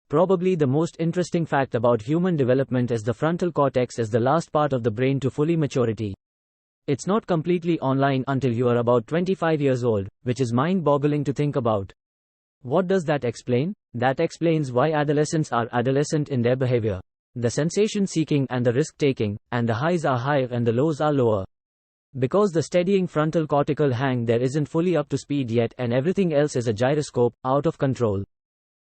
Probably the most interesting fact about human development is the frontal cortex is the last part of the brain to fully maturity. It's not completely online until you are about 25 years old, which is mind-boggling to think about. What does that explain? That explains why adolescents are adolescent in their behavior. The sensation-seeking and the risk-taking, and the highs are higher and the lows are lower. Because the steadying frontal cortical hang there isn't fully up to speed yet and everything else is a gyroscope, out of control.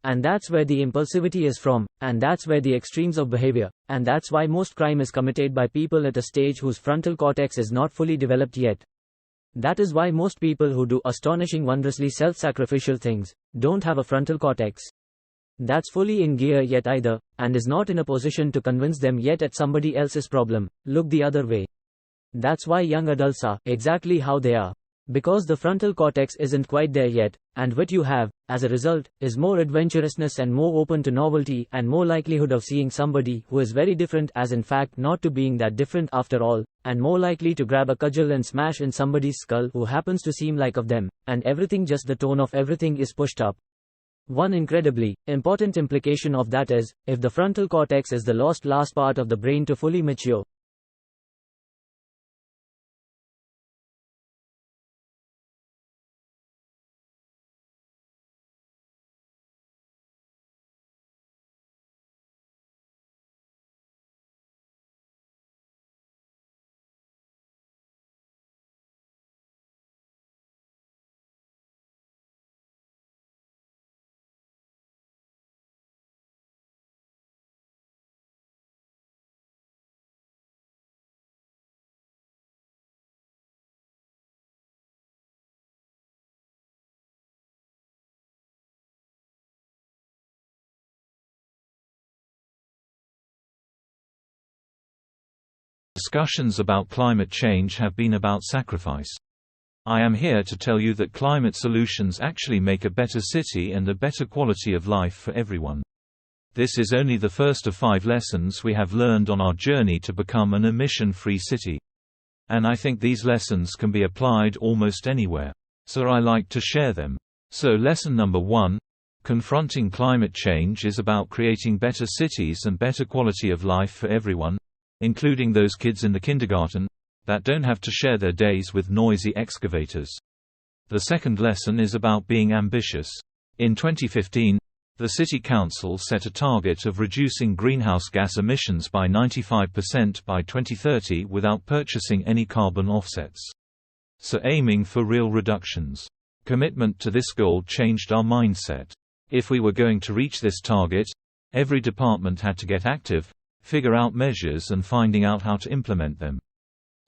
And that's where the impulsivity is from, and that's where the extremes of behavior, and that's why most crime is committed by people at a stage whose frontal cortex is not fully developed yet. That is why most people who do astonishing, wondrously self-sacrificial things don't have a frontal cortex that's fully in gear yet either, and is not in a position to convince them yet at somebody else's problem. Look the other way. That's why young adults are exactly how they are. Because the frontal cortex isn't quite there yet, and what you have, as a result, is more adventurousness and more open to novelty and more likelihood of seeing somebody who is very different as in fact not to being that different after all, and more likely to grab a cudgel and smash in somebody's skull who happens to seem like of them, and everything, just the tone of everything is pushed up. One incredibly important implication of that is, if the frontal cortex is the last part of the brain to fully mature, Discussions about climate change have been about sacrifice. I am here to tell you that climate solutions actually make a better city and a better quality of life for everyone. This is only the first of 5 lessons we have learned on our journey to become an emission-free city. And I think these lessons can be applied almost anywhere. So I like to share them. So lesson number 1. Confronting climate change is about creating better cities and better quality of life for everyone, including those kids in the kindergarten that don't have to share their days with noisy excavators. The second lesson is about being ambitious. In 2015, the City Council set a target of reducing greenhouse gas emissions by 95% by 2030 without purchasing any carbon offsets. So aiming for real reductions. Commitment to this goal changed our mindset. If we were going to reach this target, every department had to get active, figure out measures and finding out how to implement them.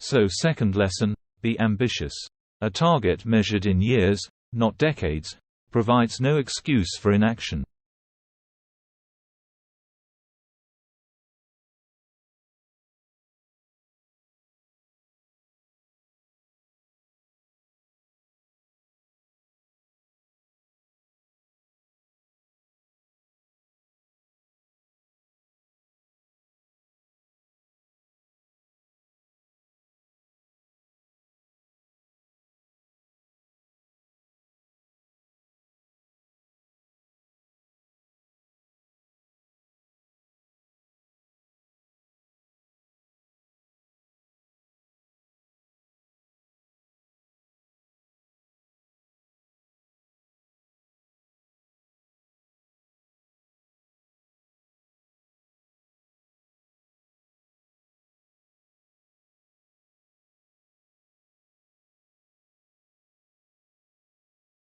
So second lesson, be ambitious. A target measured in years, not decades, provides no excuse for inaction.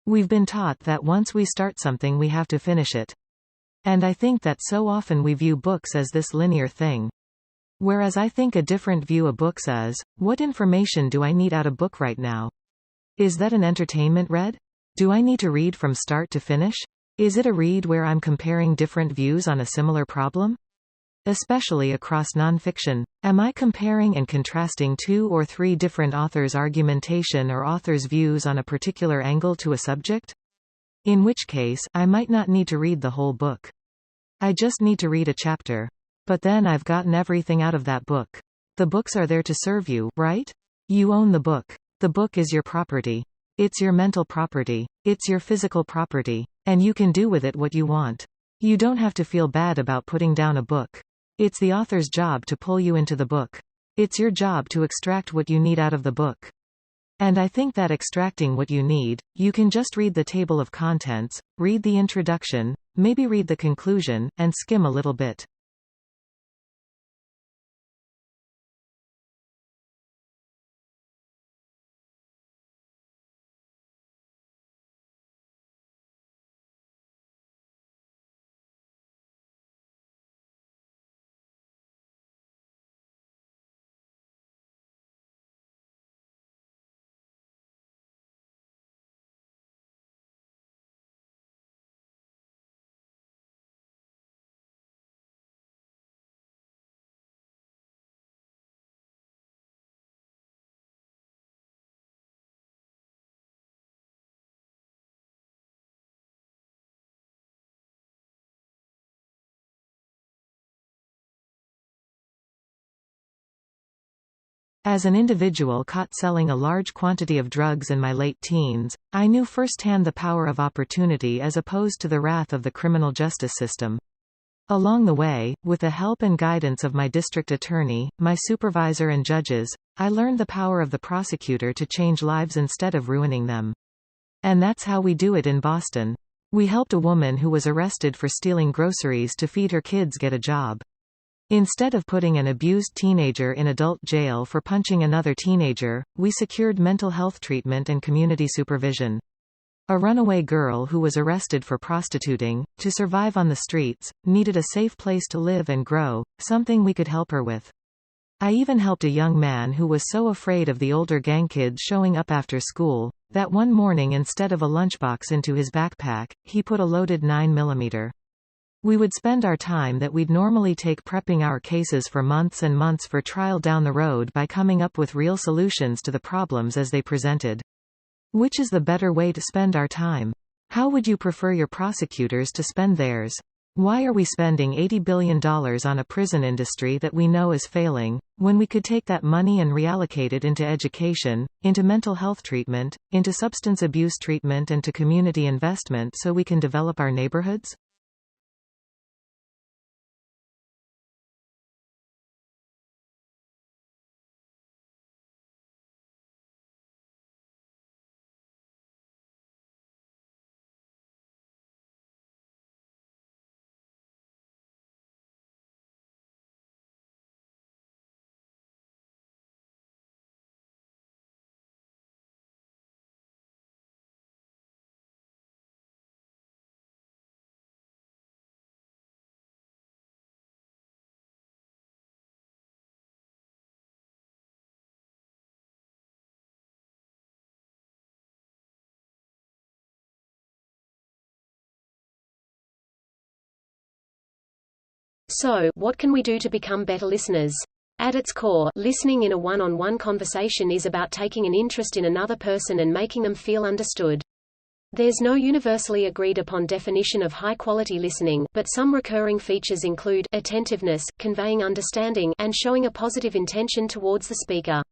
We've been taught that once we start something we have to finish it. And I think that so often we view books as this linear thing. Whereas I think a different view of books as, what information do I need out of book right now? Is that an entertainment read? Do I need to read from start to finish? Is it a read where I'm comparing different views on a similar problem? Especially across nonfiction, am I comparing and contrasting 2 or 3 different authors' argumentation or authors' views on a particular angle to a subject? In which case, I might not need to read the whole book. I just need to read a chapter. But then I've gotten everything out of that book. The books are there to serve you, right? You own the book. The book is your property. It's your mental property. It's your physical property. And you can do with it what you want. You don't have to feel bad about putting down a book. It's the author's job to pull you into the book. It's your job to extract what you need out of the book. And I think that extracting what you need, you can just read the table of contents, read the introduction, maybe read the conclusion, and skim a little bit. As an individual caught selling a large quantity of drugs in my late teens, I knew firsthand the power of opportunity as opposed to the wrath of the criminal justice system. Along the way, with the help and guidance of my district attorney, my supervisor and judges, I learned the power of the prosecutor to change lives instead of ruining them. And that's how we do it in Boston. We helped a woman who was arrested for stealing groceries to feed her kids get a job. Instead of putting an abused teenager in adult jail for punching another teenager, we secured mental health treatment and community supervision. A runaway girl who was arrested for prostituting, to survive on the streets, needed a safe place to live and grow, something we could help her with. I even helped a young man who was so afraid of the older gang kids showing up after school, that one morning instead of a lunchbox into his backpack, he put a loaded 9mm. We would spend our time that we'd normally take prepping our cases for months and months for trial down the road by coming up with real solutions to the problems as they presented. Which is the better way to spend our time? How would you prefer your prosecutors to spend theirs? Why are we spending $80 billion on a prison industry that we know is failing, when we could take that money and reallocate it into education, into mental health treatment, into substance abuse treatment and to community investment so we can develop our neighborhoods? So, what can we do to become better listeners? At its core, listening in a one-on-one conversation is about taking an interest in another person and making them feel understood. There's no universally agreed upon definition of high-quality listening, but some recurring features include attentiveness, conveying understanding, and showing a positive intention towards the speaker.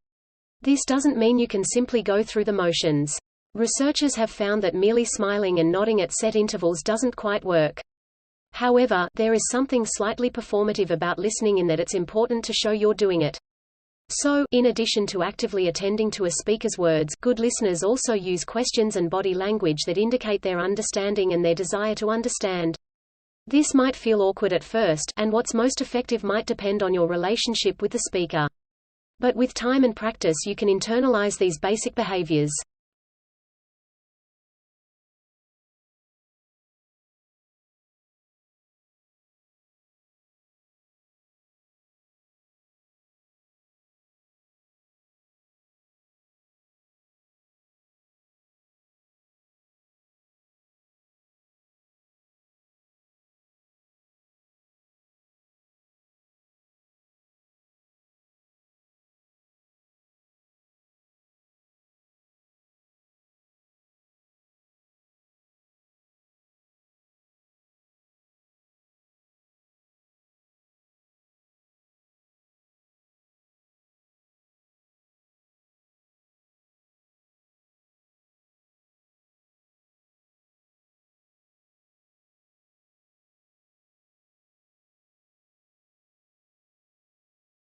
This doesn't mean you can simply go through the motions. Researchers have found that merely smiling and nodding at set intervals doesn't quite work. However, there is something slightly performative about listening in that it's important to show you're doing it. So, in addition to actively attending to a speaker's words, good listeners also use questions and body language that indicate their understanding and their desire to understand. This might feel awkward at first, and what's most effective might depend on your relationship with the speaker. But with time and practice you can internalize these basic behaviors.